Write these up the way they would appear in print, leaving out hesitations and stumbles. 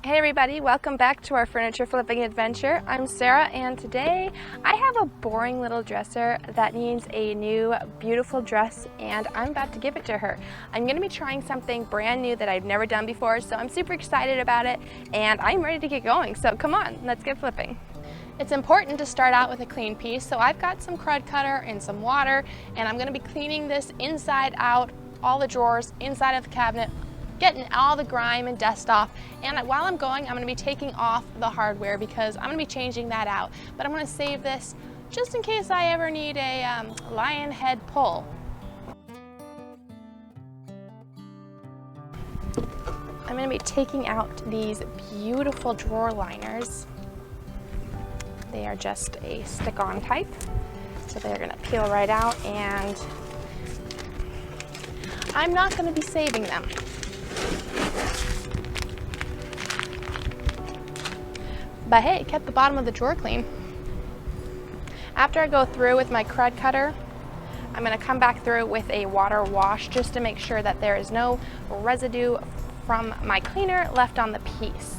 Hey everybody, welcome back to our furniture flipping adventure. I'm Sarah and today I have a boring little dresser that needs a new beautiful dress and I'm about to give it to her. I'm going to be trying something brand new that I've never done before, so I'm super excited about it and I'm ready to get going. So come on, let's get flipping. It's important to start out with a clean piece, so I've got some crud cutter and some water and I'm going to be cleaning this inside out, all the drawers, inside of the cabinet, getting all the grime and dust off. And while I'm going, I'm going to be taking off the hardware because I'm going to be changing that out. But I'm going to save this just in case I ever need a lion head pull. I'm going to be taking out these beautiful drawer liners. They are just a stick-on type, so they're going to peel right out, and I'm not going to be saving them. But hey, it kept the bottom of the drawer clean. After I go through with my crud cutter, I'm going to come back through with a water wash just to make sure that there is no residue from my cleaner left on the piece.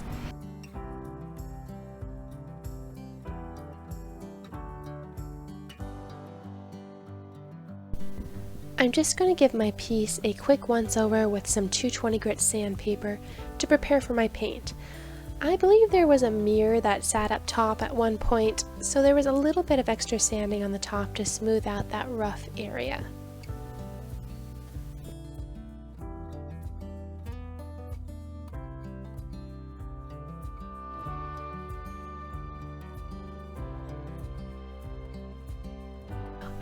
I'm just going to give my piece a quick once over with some 220 grit sandpaper to prepare for my paint. I believe there was a mirror that sat up top at one point, so there was a little bit of extra sanding on the top to smooth out that rough area.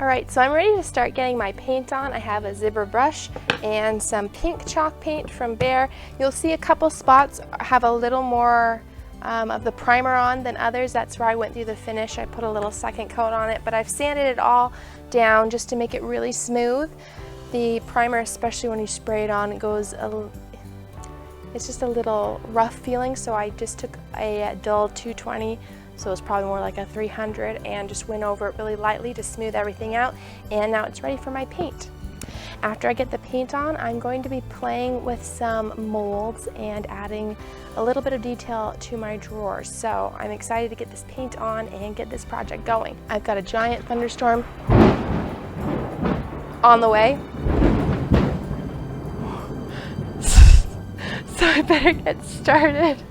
Alright, so I'm ready to start getting my paint on. I have a zipper brush and some pink chalk paint from Behr. You'll see a couple spots have a little more of the primer on than others. That's where I went through the finish. I put a little second coat on it, but I've sanded it all down just to make it really smooth. The primer, especially when you spray it on, it's just a little rough feeling, so I just took a dull 220. So it's probably more like a 300 and just went over it really lightly to smooth everything out, and now it's ready for my paint. After I get the paint on, I'm going to be playing with some molds and adding a little bit of detail to my drawers. So I'm excited to get this paint on and get this project going. I've got a giant thunderstorm on the way. So I better get started.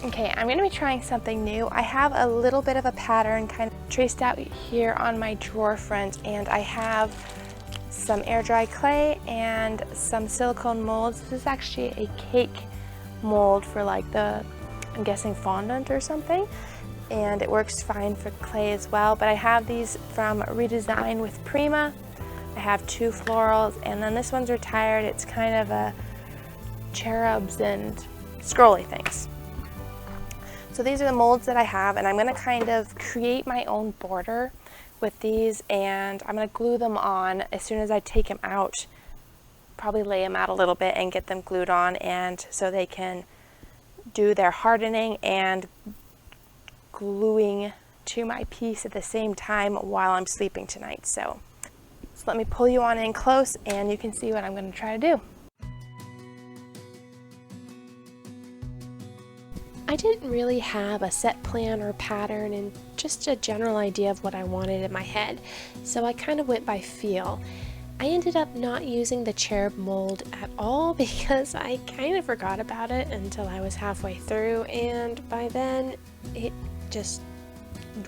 Okay, I'm going to be trying something new. I have a little bit of a pattern kind of traced out here on my drawer front, and I have some air dry clay and some silicone molds. This is actually a cake mold for like I'm guessing fondant or something, and it works fine for clay as well. But I have these from Redesign with Prima. I have two florals, and then this one's retired. It's kind of a cherubs and scrolly things. So these are the molds that I have, and I'm going to kind of create my own border with these, and I'm going to glue them on as soon as I take them out. Probably lay them out a little bit and get them glued on, and so they can do their hardening and gluing to my piece at the same time while I'm sleeping tonight. So let me pull you on in close and you can see what I'm going to try to do. I didn't really have a set plan or pattern and just a general idea of what I wanted in my head, so I kind of went by feel. I ended up not using the cherub mold at all because I kind of forgot about it until I was halfway through, and by then it just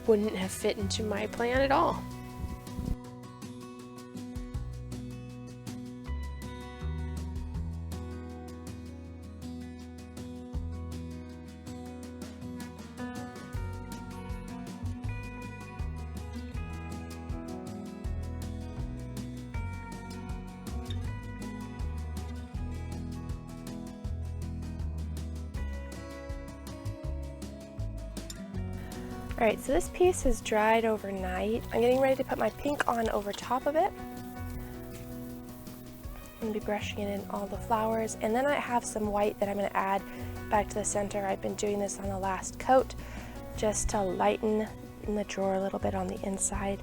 wouldn't have fit into my plan at all. Alright, so this piece has dried overnight. I'm getting ready to put my pink on over top of it. I'm going to be brushing it in all the flowers, and then I have some white that I'm going to add back to the center. I've been doing this on the last coat just to lighten in the drawer a little bit on the inside.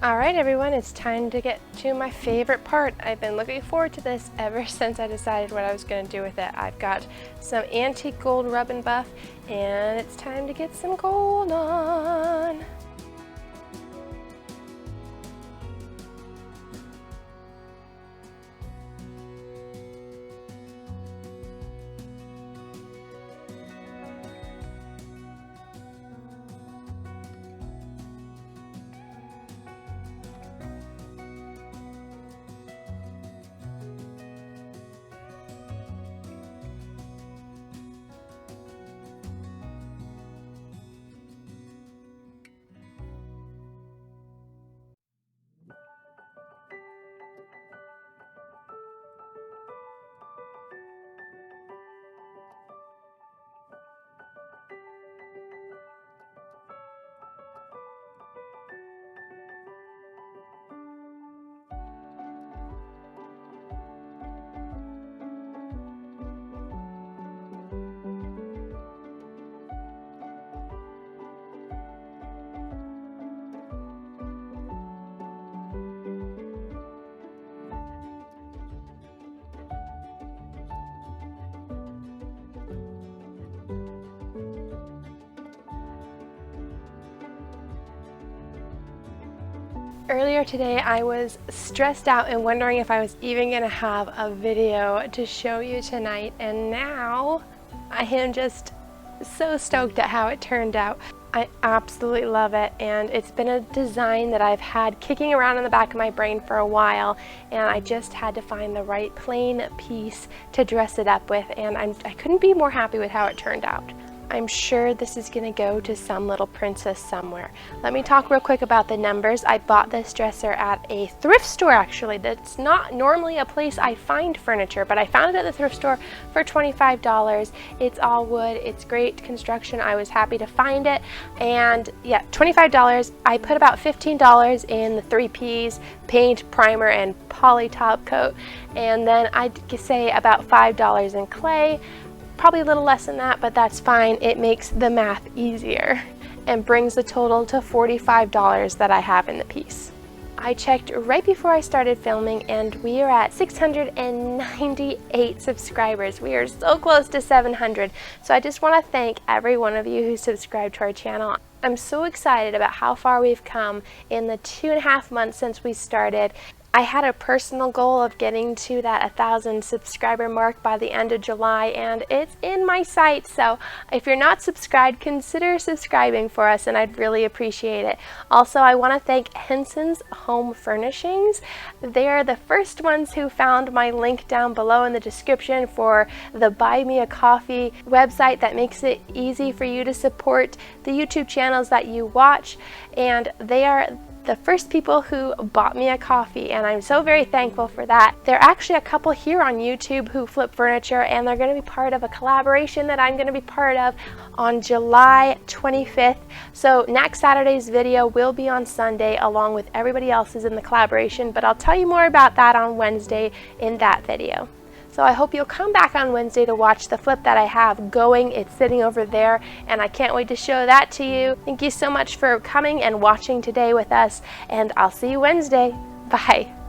Alright everyone, it's time to get to my favorite part. I've been looking forward to this ever since I decided what I was going to do with it. I've got some antique gold rub and buff, and it's time to get some gold on. Earlier today I was stressed out and wondering if I was even going to have a video to show you tonight, and now I am just so stoked at how it turned out. I absolutely love it, and it's been a design that I've had kicking around in the back of my brain for a while, and I just had to find the right plain piece to dress it up with, and I couldn't be more happy with how it turned out. I'm sure this is going to go to some little princess somewhere. Let me talk real quick about the numbers. I bought this dresser at a thrift store, actually. That's not normally a place I find furniture, but I found it at the thrift store for $25. It's all wood. It's great construction. I was happy to find it. And yeah, $25. I put about $15 in the 3 Ps, paint, primer, and poly top coat. And then I'd say about $5 in clay. Probably a little less than that, but that's fine. It makes the math easier and brings the total to $45 that I have in the piece. I checked right before I started filming, and we are at 698 subscribers. We are so close to 700. So I just want to thank every one of you who subscribed to our channel. I'm so excited about how far we've come in the 2.5 months since we started. I had a personal goal of getting to that 1,000 subscriber mark by the end of July, and it's in my sights. So if you're not subscribed, consider subscribing for us, and I'd really appreciate it. Also, I want to thank Henson's Home Furnishings. They are the first ones who found my link down below in the description for the Buy Me a Coffee website that makes it easy for you to support the YouTube channels that you watch, and they are the first people who bought me a coffee, and I'm so very thankful for that. There are actually a couple here on YouTube who flip furniture, and they're going to be part of a collaboration that I'm going to be part of on July 25th. So next Saturday's video will be on Sunday along with everybody else's in the collaboration, but I'll tell you more about that on Wednesday in that video. So I hope you'll come back on Wednesday to watch the flip that I have going. It's sitting over there, and I can't wait to show that to you. Thank you so much for coming and watching today with us, and I'll see you Wednesday. Bye.